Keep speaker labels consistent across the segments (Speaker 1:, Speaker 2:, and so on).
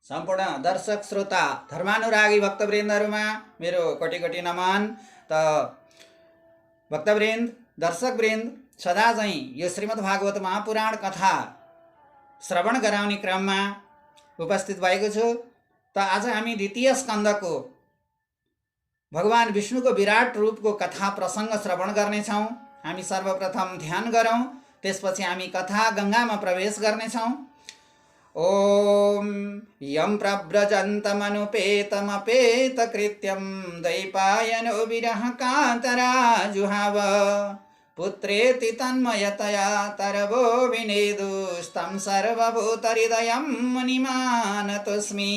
Speaker 1: सम्पूर्ण दर्शक श्रोता धर्मानुरागी भक्तवृन्दहरुमा मेरो कोटी कोटी नमन। त भक्तवृन्द दर्शकवृन्द सदा चाहिँ यो श्रीमद्भागवत महापुराण कथा श्रवण गराउने क्रममा उपस्थित भएको छु। त आज हामी द्वितीय स्कन्धको भगवान विष्णुको विराट रूपको कथा प्रसंग श्रवण गर्नेछौं। हामी सर्वप्रथम ध्यान गरौं, त्यसपछि हामी कथा गंगामा प्रवेश गर्नेछौं। ओम यं प्रव्रजन्तमनुपेतमपेतकृत्यं दैपायनो विरह कातरा जुहाव पुत्रेति तन्मयतया तरवो विनेदुस्तं सर्वभूतहृदयं मुनिमानतोऽस्मि।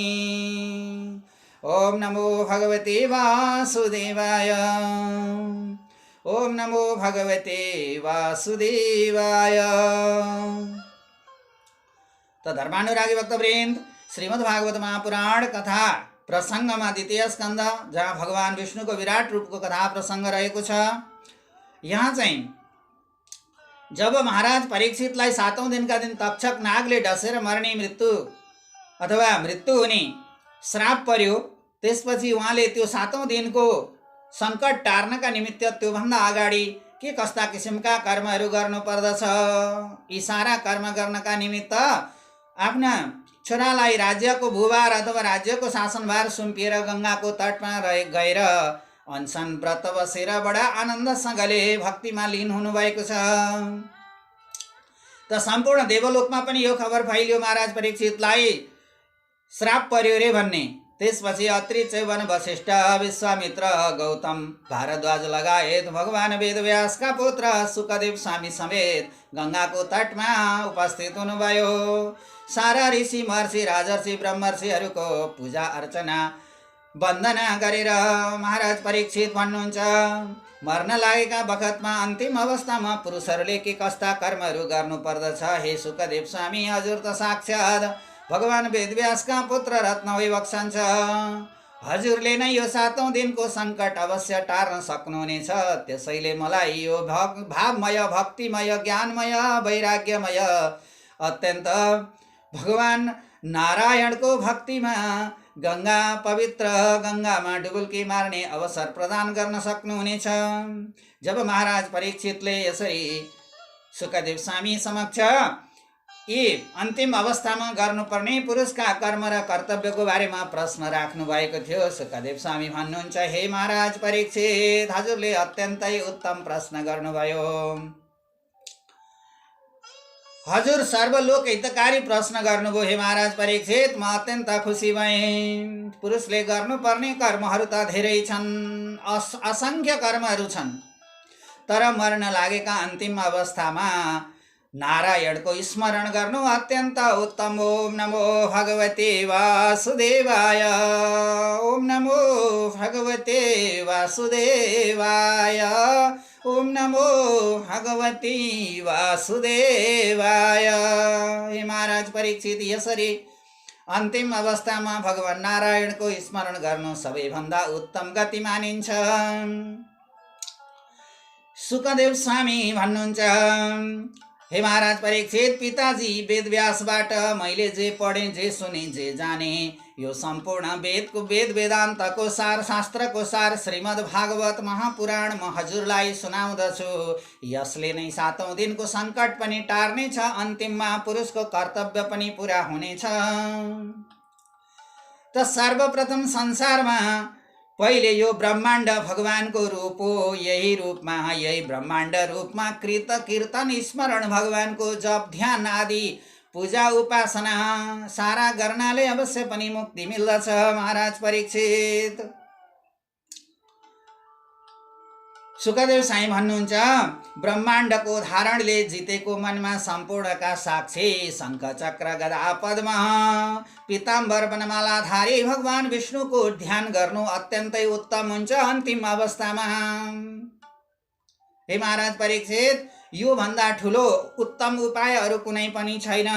Speaker 1: ओम नमो भगवते वासुदेवाय। ओम नमो भगवते वासुदेवाय। त धर्मानुरागी भक्तवृन्द श्रीमद्भागवत महापुराण कथा प्रसंगमा द्वितीय स्कन्ध जहाँ भगवान विष्णुको विराट रूपको कथा प्रसंग रहेको छ। यहाँ चाहिँ जब महाराज परीक्षितलाई 7औं दिनका दिन तक्षक नागले डसेर मर्ने मृत्यु अथवा मृत्यु हुने श्राप पर्यो, त्यसपछि उहाँले त्यो 7औं दिनको संकट टार्नका निमित्त त्योभन्दा अगाडि के कस्ता किसिमका कर्महरू गर्नु पर्दछ, यी सारा कर्म गर्नका निमित्त आफ्ना छोरालाई राज्यको भूभार अथवा राज्यको शासनभार सुम्पिएर गंगाको तटमा गएर अनसन व्रत बसेर बडा आनन्दसँगले भक्तिमा लीन हुनुभएको छ। त सम्पूर्ण देवलोकमा पनि यो खबर फैलियो महाराज परीक्षितलाई श्राप पर्यो रे भन्ने। त्यसपछि अत्रि, च्यवन, वशिष्ठ, विश्वामित्र, गौतम, भारद्वाज लगायत भगवान वेदव्यासका पुत्र सुकदेव स्वामी समेत गंगाको तटमा उपस्थित हुनुभयो। सारा ऋषि, महर्षि, राजर्षि, ब्रह्मर्षिहरूको पूजा अर्चना वन्दना गरेर महाराज परीक्षित भन्नुहुन्छ, मर्न लागेका बखतमा अन्तिम अवस्थामा पुरुषहरूले के कस्ता कर्महरू गर्नु पर्दछ। हे सुकदेव स्वामी, हजुर त साक्षात भगवान वेदव्यासका पुत्र रत्न भइबक्सन्छ। हजुरले नै यो 7औं दिनको संकट अवश्य टार्न सक्नुहुनेछ। त्यसैले मलाई यो भावमय, भक्तिमय, ज्ञानमय, वैराग्यमय, अत्यन्त भगवान नारायणको भक्तिमा गंगा पवित्र गंगामा डुबुल्की मार्ने अवसर प्रदान गर्न सक्नुहुनेछ। जब महाराज परीक्षितले यसरी सुकदेव स्वामी समक्ष यी अन्तिम अवस्थामा गर्नुपर्ने पुरुषका कर्म र कर्तव्यको बारेमा प्रश्न राख्नु भएको थियो, सुकदेव स्वामी भन्नुहुन्छ, हे महाराज परीक्षित, हजुरले अत्यन्तै उत्तम प्रश्न गर्नुभयो। हजुर सर्वलोक हितकारी प्रश्न गर्नुभयो। हे महाराज परीक्षित, म अत्यन्त खुसी भएँ। पुरुषले गर्नुपर्ने कर्महरू त धेरै छन्, असंख्य कर्महरू छन्, तर मर्न लागेका अन्तिम अवस्थामा नारायणको स्मरण गर्नु अत्यन्त उत्तम। ओम नमो भगवते वासुदेवाय। ओम नमो भगवते वासुदेवाय। ओम नमो भगवते वासुदेवाय। हे महाराज परीक्षित, यसरी अन्तिम अवस्थामा भगवान नारायणको स्मरण गर्नु सबैभन्दा उत्तम गति मानिन्छ। सुकदेव स्वामी भन्नुहुन्छ, हे महाराज परीक्षित, पिताजी वेदव्यासबाट मैले जे पढेँ, जे सुने, जे जाने, यो सम्पूर्ण वेद वेदान्तको सार, शास्त्रको सार श्रीमद् भागवत महापुराण म हजुरलाई सुनाउँदछु। यसले नै 7औं दिनको संकट पनि टार्नेछ, अन्तिममा पुरुषको कर्तव्य पनि पूरा हुनेछ। त सर्वप्रथम संसारमा पहिले यो ब्रह्माण्ड भगवानको रूप हो। यही रूपमा, यही ब्रह्माण्ड रूपमा कृत कीर्तन स्मरण, भगवानको जप ध्यान आदि पूजा उपासना सारा गर्नाले अवश्य पनि मुक्ति मिल्दछ। महाराज परीक्षित, सुकदेव साई भन्नुहुन्छ, ब्रह्माण्डको धारणले जितेको मनमा सम्पूर्णका साक्षी शङ्ख चक्र गदा पद्म पीताम्बर वनमालाधारी भगवान विष्णुको ध्यान गर्नु अत्यन्तै उत्तम हुन्छ अन्तिम अवस्थामा। हे महाराज परीक्षित, यो भन्दा ठुलो उत्तम उपाय अरु कुनै पनि छैन।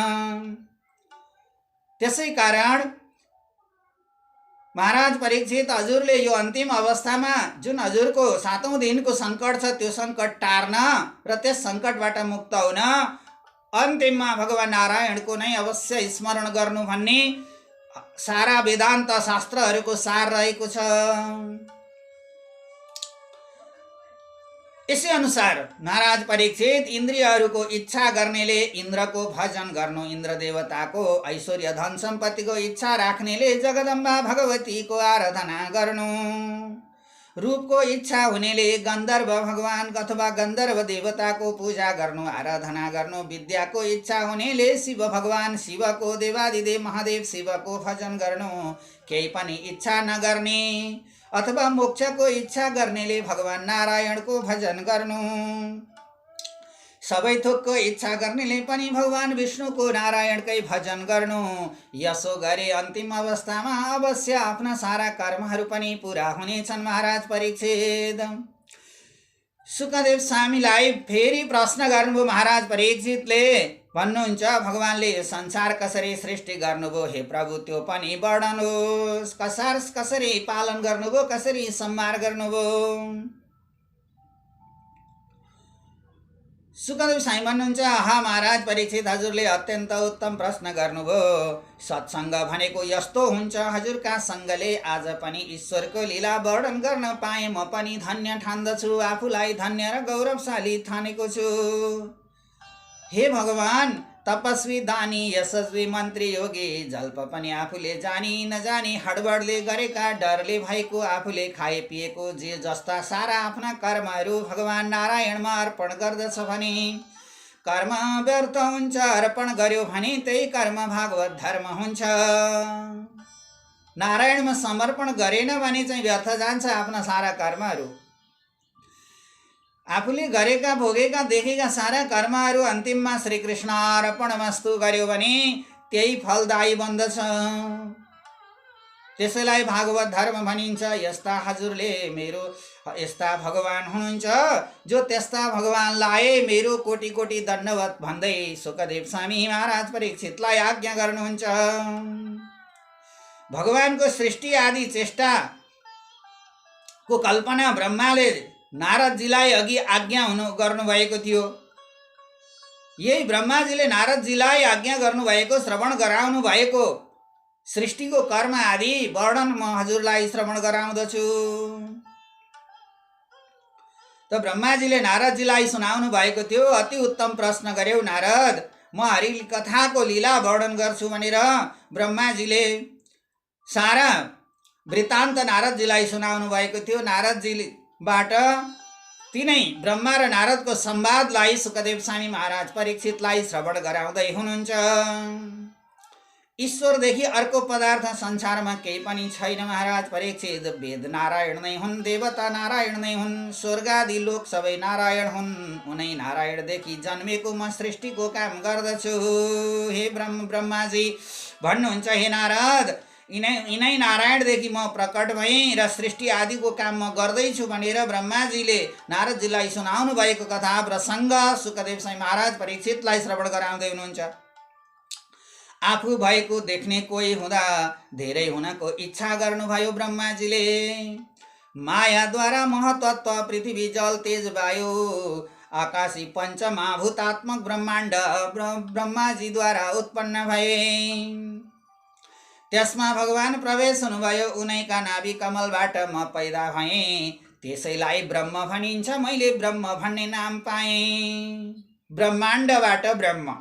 Speaker 1: त्यसै कारण महाराज परीक्षित, हजुरले यो अन्तिम अवस्थामा जुन हजुरको 7औं दिनको संकट छ, त्यो संकट टार्न र त्यस संकटबाट मुक्त हुन अन्तिममा भगवान नारायणको नै अवश्य स्मरण गर्नु भन्ने सारा वेदान्त शास्त्रहरूको सार रहेको छ। यसै अनुसार महाराज परीक्षित, इन्द्रियहरूको इच्छा गर्नेले इन्द्रको भजन गर्नु, इन्द्र देवताको ऐश्वर्य धन सम्पत्तिको इच्छा राख्नेले जगदम्बा भगवतीको आराधना गर्नु, रूपको इच्छा हुनेले गन्धर्व भगवान अथवा गन्धर्व देवताको पूजा गर्नु, आराधना गर्नु, विद्याको इच्छा हुनेले शिव भगवान शिवको, देवादिदेव महादेव शिवको भजन गर्नु, केही पनि इच्छा नगर्ने अथवा मोक्षको इच्छा गर्नेले भगवान नारायणको भजन गर्नु, सबै थोकको इच्छा गर्नेले पनि भगवान विष्णुको नारायणकै भजन गर्नु। यसो गरे अन्तिम अवस्थामा अवश्य आफ्ना सारा कर्महरू पनि पूरा हुनेछन्। महाराज परीक्षित, सुखदेव स्वामीलाई फेरि प्रश्न गर्नुभयो। महाराज परीक्षितले भन्नुहुन्छ, भगवानले यो संसार कसरी सृष्टि गर्नुभयो हे प्रभु, त्यो पनि वर्णनुहोस्। कसरी पालन गर्नुभयो, कसरी संहार गर्नुभयो? सुखदेव स्वामी भन्नुहुन्छ, आहा महाराज परीक्षित, हजुरले अत्यन्त उत्तम प्रश्न गर्नुभयो। सत्सङ्ग भनेको यस्तो हुन्छ, हजुरका सङ्गले आज पनि ईश्वरको लीला वर्णन गर्न पाएँ म पनि धन्य ठान्दछु, आफूलाई धन्य र गौरवशाली ठानेको छु। हे भगवान, तपस्वी दानी यशस्वी मन्त्री योगी जल्प पनि आफूले जानी नजानी हडबडले गरेका डरले भएको, आफूले खाए पिएको जे जस्ता सारा आफ्ना कर्महरू भगवान नारायणमा अर्पण गर्दछ भने कर्म व्यर्थ हुन्छ। अर्पण गर्यो भने त्यही कर्म भागवत धर्म हुन्छ। नारायणमा समर्पण गरेन भने चाहिँ व्यर्थ जान्छ आफ्ना सारा कर्महरू। आफूले गरेका भोगेका देखेका सारा कर्महरू अन्तिममा श्रीकृष्ण अर्पणमस्तु गर्यो भने त्यही फलदायी बन्दछ। त्यसैलाई भागवत धर्म भनिन्छ। यस्ता हजुरले मेरो यस्ता भगवान हुनुहुन्छ, जो त्यस्ता भगवानलाई मेरो कोटि कोटि दण्डवत भन्दै सुखदेव स्वामी महाराज परीक्षितलाई आज्ञा गर्नुहुन्छ। भगवानको सृष्टि आदि चेष्टाको कल्पना ब्रह्माले नारदजीलाई अघि आज्ञा गर्नुभएको थियो। यही ब्रह्माजीले नारदजीलाई आज्ञा गर्नुभएको, श्रवण गराउनु भएको सृष्टिको कर्म आदि वर्णन म हजुरलाई श्रवण गराउँदछु। त ब्रह्माजीले नारदजीलाई सुनाउनु भएको थियो। अति उत्तम प्रश्न गर्यौ नारद, म हरि कथाको लीला वर्णन गर्छु भनेर ब्रह्माजीले सारा वृत्तान्त नारदजीलाई सुनाउनु भएको थियो। नारदजीबाट तिनै ब्रह्मा र नारदको संवादलाई सुखदेव स्वामी महाराज परीक्षितलाई श्रवण गराउँदै हुनुहुन्छ। ईश्वरदेखि अर्को पदार्थ संसारमा केही पनि छैन महाराज परीक्षित। वेद नारायण नै हुन्, देवता नारायण नै हुन्, स्वर्गादि लोक सबै नारायण हुन्। उनै नारायणदेखि जन्मेको म सृष्टिको काम गर्दछु। हे ब्रह्माजी भन्नुहुन्छ, हे नारद, यिनै नारायणदेखि म प्रकट भएँ र सृष्टि आदिको काम म गर्दैछु भनेर ब्रह्माजीले नारदजीलाई सुनाउनु भएको कथा प्रसङ्ग सुखदेव स्वामी महाराज परीक्षितलाई श्रवण गराउँदै हुनुहुन्छ। आफू भएको देख्ने कोही हुँदा धेरै हुनको इच्छा गर्नुभयो ब्रह्माजीले। मायाद्वारा महतत्व पृथ्वी जल तेज वायु आकाशी पञ्चमहाभूतात्मक ब्रह्माण्ड ब्रह्माजीद्वारा उत्पन्न भए। त्यसमा भगवान प्रवेश हुनुभयो। उनैका नाभि कमलबाट म पैदा भएँ, त्यसैलाई ब्रह्म भनिन्छ। मैले ब्रह्म भन्ने नाम पाएँ। ब्रह्माण्डबाट ब्रह्म,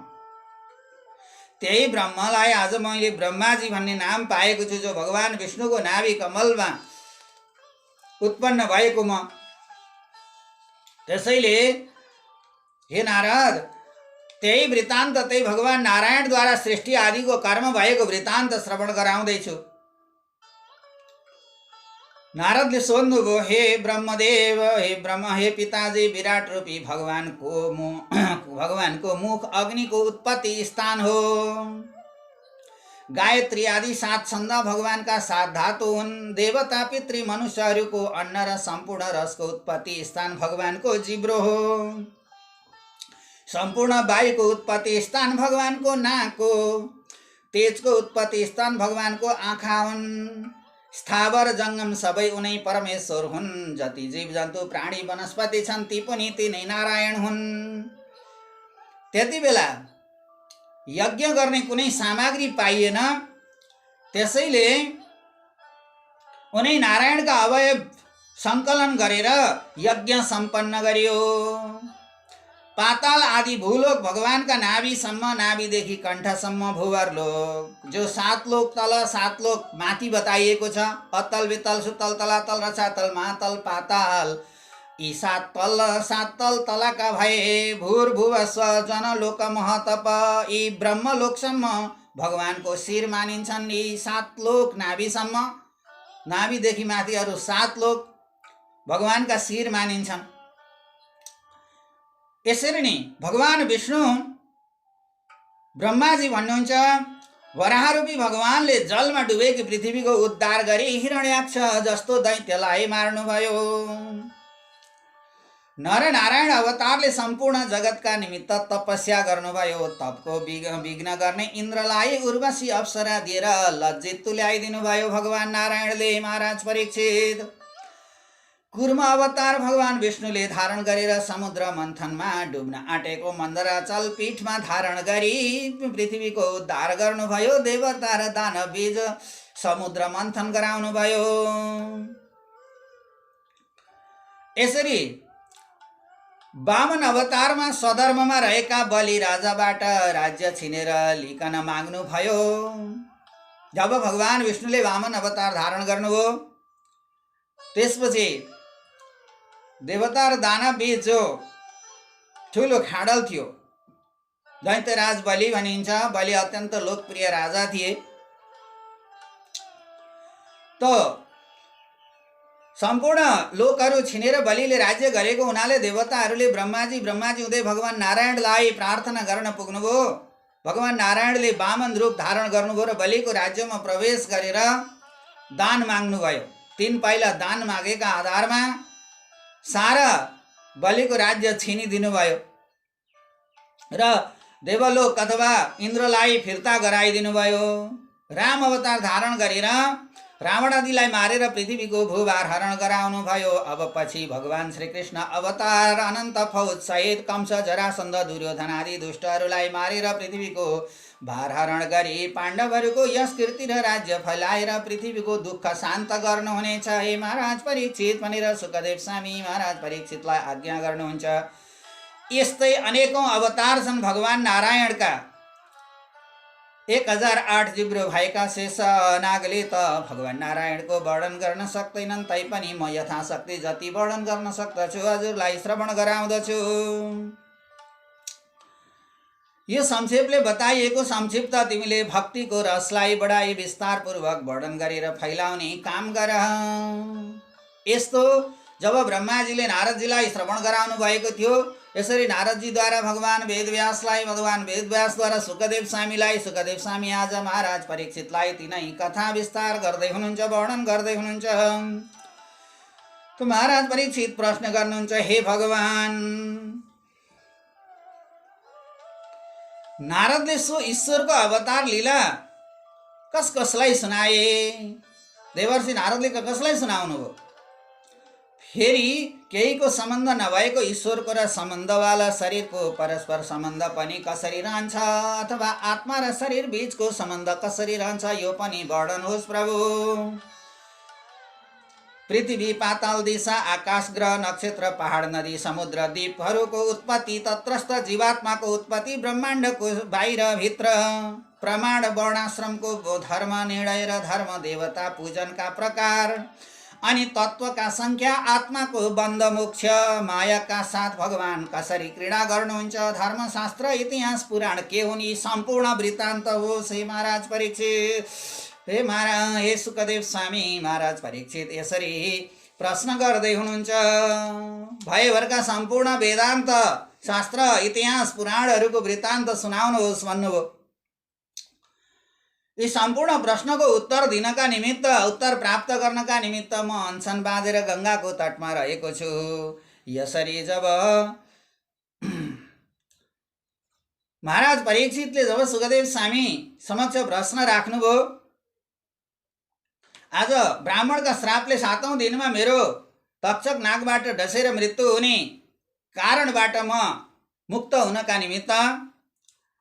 Speaker 1: त्यही ब्रह्मलाई आज मैले ब्रह्माजी भन्ने नाम पाएको छु, जो भगवान विष्णुको नाभि कमलमा उत्पन्न भएको म। त्यसैले हे नारद, त्यही वृत्तान्त, त्यही भगवान नारायणद्वारा सृष्टि आदिको कर्म भएको वृत्तान्त श्रवण गराउँदैछु। नारदले सोध्नुभयो, हे ब्रह्मदेव, हे ब्रह्म, हे पिताजी, विराट रूपी भगवानको मुख अग्निको उत्पत्ति स्थान हो। गायत्री आदि 7 छन्द भगवानका 7 धातु हुन्। देवता पितृ मनुष्यहरूको अन्न र सम्पूर्ण रसको उत्पत्ति स्थान भगवानको जिब्रो हो। सम्पूर्ण वायुको उत्पत्ति स्थान भगवानको नाक हो। तेजको उत्पत्ति स्थान भगवानको आँखा हुन्। स्थावर जङ्गम सबै उनै परमेश्वर हुन्। जति जीव जन्तु प्राणी वनस्पति छन् ती पनि तिनै नारायण हुन्। त्यति बेला यज्ञ गर्ने कुनै सामग्री पाइएन। त्यसैले उनी नारायणका अवयव सङ्कलन गरेर यज्ञ सम्पन्न गरियो। पाताल आदि भूलोक भगवानका नाभिसम्म, नाभिदेखि कण्ठसम्म भूवर्लोक, जो 7 लोक तल 7 लोक माथि बताइएको छ, अतल वितल सुतल तलातल रसातल महातल पाताल, यी 7 तल तलका भए भूर्भुवस्व जनलोक महतप, यी ब्रह्मलोकसम्म भगवानको शिर मानिन्छन्। यी 7 लोक नाभिसम्म, नाभिदेखि माथि अरू 7 लोक भगवानका शिर मानिन्छन्। यसरी नै भगवान विष्णु ब्रह्माजी भन्नुहुन्छ, वराहरूपी भगवानले जलमा डुबेकी पृथ्वीको उद्धार गरी हिरण्याक्ष जस्तो दैत्यलाई मार्नुभयो। नरनारायण अवतारले सम्पूर्ण जगतका निमित्त तपस्या गर्नुभयो। तपको विघ्न गर्ने इन्द्रलाई उर्वशी अप्सरा दिएर लज्जित तुल्याइदिनु भयो भगवान नारायणले। महाराज परीक्षित, कुर्म अवतार भगवान विष्णुले धारण गरेर समुद्र मन्थनमा डुब्न आँटेको मन्दराचल पीठमा धारण गरी पृथ्वीको उद्धार गर्नुभयो। देवता र दानव बीच समुद्र मन्थन गराउनुभयो। यसरी वामन अवतारमा स्वधर्ममा रहेका बलि राजाबाट राज्य छिनेर लिकन माग्नुभयो। जब भगवान विष्णुले वामन अवतार धारण गर्नुभयो, त्यसपछि देवता र दानव बीच जो ठुलो खाडल थियो, दैत्यराज बलि भनिन्छ, बलि अत्यन्त लोकप्रिय राजा थिए। तो सम्पूर्ण लोकहरू छिनेर बलिले राज्य गरेको हुनाले देवताहरूले ब्रह्माजी हुँदै भगवान नारायणलाई प्रार्थना गर्न पुग्नुभयो। भगवान नारायणले वामन रूप धारण गर्नुभयो र बलिको राज्यमा प्रवेश गरेर दान माग्नुभयो। 3 पाइला दान मागेका आधारमा सारा बलिको राज्य छिनिदिनु भयो र देवलोक अथवा इन्द्रलाई फिर्ता गराइदिनु भयो। राम अवतार धारण गरेर रावण आदिलाई मारेर पृथ्वीको भूभार हरण गराउनु भयो। अब पछि भगवान श्रीकृष्ण अवतार अनन्त फौज सहित कंस, जरासन्ध, दुर्योधन आदि दुष्टहरूलाई मारेर पृथ्वीको भार हरण गरी पाण्डवहरूको यश कीर्ति र राज्य फैलाएर पृथ्वीको दुःख शान्त गर्नुहुनेछ। हे महाराज परीक्षित भनेर सुखदेव स्वामी महाराज परीक्षितलाई आज्ञा गर्नुहुन्छ। यस्तै अनेकौं अवतार छन् भगवान नारायणका। 1008 जिब्रो भएका शेष नागले त भगवान नारायणको वर्णन गर्न सक्दैनन्, तैपनि म यथाशक्ति जति वर्णन गर्न सक्दछु हजुरलाई श्रवण गराउँदछु। यो संक्षेपले बताइएको संक्षिप्त तिमीले भक्तिको रसलाई बढाई विस्तारपूर्वक वर्णन गरेर फैलाउने काम गर। यस्तो जब ब्रह्माजीले नारदजीलाई श्रवण गराउनु भएको थियो, यसरी नारदजीद्वारा भगवान वेदव्यासलाई, भगवान वेदव्यासद्वारा सुखदेव स्वामीलाई, सुखदेव स्वामी आज महाराज परीक्षितलाई तिनै कथा विस्तार गर्दै हुनुहुन्छ, वर्णन गर्दै हुनुहुन्छ। त महाराज परीक्षित प्रश्न गर्नुहुन्छ, हे भगवान, नारदले सो ईश्वरको अवतार लीला कसलाई सुनाए? देवर्षि नारदले कसलाई सुनाउनु भयो? फेरि केहीको सम्बन्ध नभएको ईश्वरको र सम्बन्धवाला शरीरको परस्पर सम्बन्ध पनि कसरी रहन्छ, अथवा आत्मा र शरीर बीचको सम्बन्ध कसरी रहन्छ, यो पनि वर्णन होस् प्रभु। पृथ्वी, पाताल, दिशा, आकाश, ग्रह, नक्षत्र, पहाड, नदी, समुद्र, द्वीपहरूको उत्पत्ति, तत्रस्थ जीवात्माको उत्पत्ति, ब्रह्माण्डको बाहिर भित्र, प्रमाण, वर्णाश्रमको धर्म निर्णय र धर्म, देवता पूजनका प्रकार, अनि तत्वका संख्या, आत्माको बन्ध मोक्ष, मायाका साथ भगवान कसरी क्रीडा गर्नुहुन्छ, धर्मशास्त्र, इतिहास, पुराण के हुन्, यी सम्पूर्ण वृत्तान्त होस्। हे महाराज परीक्षित, हे सुखदेव स्वामी महाराज परीक्षित यसरी प्रश्न गर्दै हुनुहुन्छ। भयभरका सम्पूर्ण वेदान्त, शास्त्र, इतिहास, पुराणहरूको वृत्तान्त सुनाउनुहोस् भन्नुभयो। यी सम्पूर्ण प्रश्नको उत्तर दिनका निमित्त, उत्तर प्राप्त गर्नका निमित्त म अनसन बाँधेर गङ्गाको तटमा रहेको छु। यसरी जब महाराज परीक्षितले जब सुखदेव स्वामी समक्ष प्रश्न राख्नुभयो, आज ब्राह्मणका श्रापले 7औं दिनमा मेरो तक्षक नागबाट डसेर मृत्यु हुने कारणबाट म मुक्त हुनका निमित्त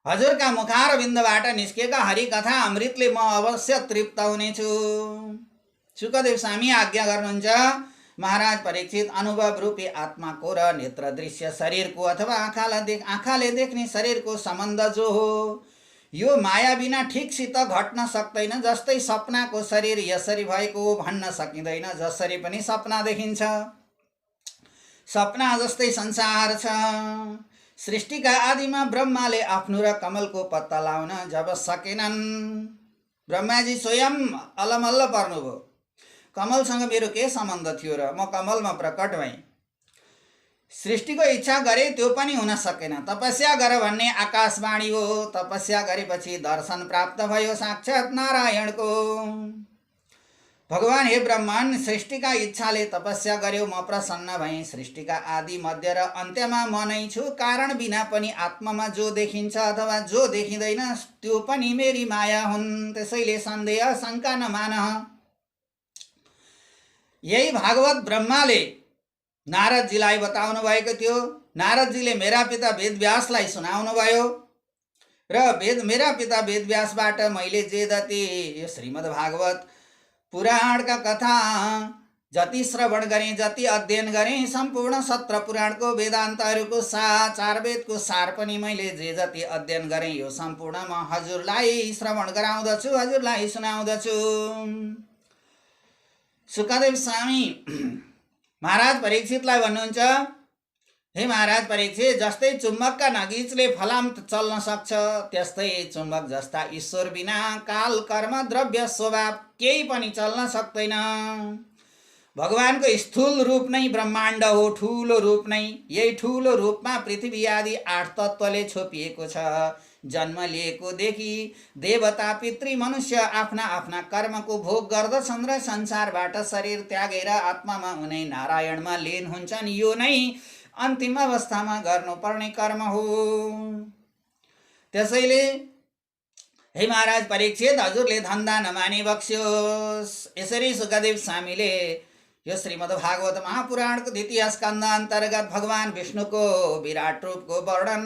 Speaker 1: हजुरका मुखार बिन्दबाट निस्केका हरिकथा अमृतले म अवश्य तृप्त हुनेछु। शुकदेव स्वामी आज्ञा गर्नुहुन्छ, महाराज परीक्षित अनुभव रूपी आत्माको र नेत्र दृश्य शरीरको अथवा आँखाले देख्ने शरीरको सम्बन्ध जो हो, यो माया बिना ठिकसित घट्न सक्दैन। जस्तै सपनाको शरीर यसरी भएको हो भन्न सकिँदैन, जसरी पनि सपना देखिन्छ। सपना जस्तै संसार छ। सृष्टिका आदिमा ब्रह्माले आफ्नो र कमलको पत्ता लाउन जब सकेनन्, ब्रह्माजी स्वयं अलमल्ल पर्नुभयो। कमलसँग मेरो के सम्बन्ध थियो र म कमलमा प्रकट भएँ। सृष्टिको इच्छा गरे त्यो पनि हुन सकेन। तपस्या गर भन्ने आकाशवाणी हो। तपस्या गरेपछि दर्शन प्राप्त भयो साक्षात् नारायणको। भगवान हे ब्रह्मन, सृष्टिका इच्छाले तपस्या गर्यो, म प्रसन्न भएँ। सृष्टिका आदि मध्य र अन्त्यमा म नै छु। कारण बिना पनि आत्मामा जो देखिन्छ अथवा जो देखिँदैन त्यो पनि मेरी माया हुन्। त्यसैले सन्देह शङ्का नमान। यही भागवत ब्रह्माले नारदजीलाई बताउनु भएको थियो। नारदजीले मेरा पिता वेदव्यासलाई सुनाउनु भयो र मेरा पिता वेदव्यासबाट मैले जे जति यो श्रीमद् भागवत पुराणका कथा जति श्रवण गरेँ, जति अध्ययन गरेँ, सम्पूर्ण 17 पुराणको वेदान्तहरूको चार वेदको सार पनि मैले जे जति अध्ययन गरेँ, यो सम्पूर्ण म हजुरलाई श्रवण गराउँदछु, हजुरलाई सुनाउँदछु। शुकदेव स्वामी महाराज परीक्षितलाई भन्नुहुन्छ, हे महाराज परीक्षित, जस्तै चुम्बकका नगिचले फलाम चल्न सक्छ, त्यस्तै चुम्बक जस्ता ईश्वर बिना काल कर्म द्रव्य स्वभाव केही पनि चल्न सक्दैन। भगवानको स्थूल रूप नै ब्रह्माण्ड हो, ठूलो रूप नै। यही ठूलो रूपमा पृथ्वी आदि 8 तत्त्वले छोपिएको छ। जन्म लिएकोदेखि देवता पितृ मनुष्य आफ्ना आफ्ना कर्मको भोग गर्दछन् र संसारबाट शरीर त्यागेर आत्मामा उनै नारायणमा लीन हुन्छन्। यो नै अन्तिम अवस्थामा गर्नुपर्ने कर्म हो। त्यसैले हे महाराज परीक्षित, हजुरले धन्दा नमानी बक्स्योस्। यसरी शुकदेव स्वामीले यो श्रीमद् भागवत महापुराणको 2 स्कन्द अन्तर्गत भगवान विष्णुको विराट रूपको वर्णन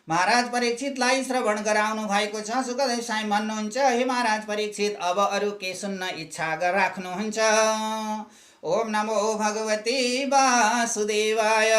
Speaker 1: महाराज परीक्षितलाई श्रवण गराउनु भएको छ। शुकदेव स्वामी भन्नुहुन्छ, हे महाराज परीक्षित, अब अरू के सुन्न इच्छा राख्नुहुन्छ? ओम नमो भगवते वासुदेवाय।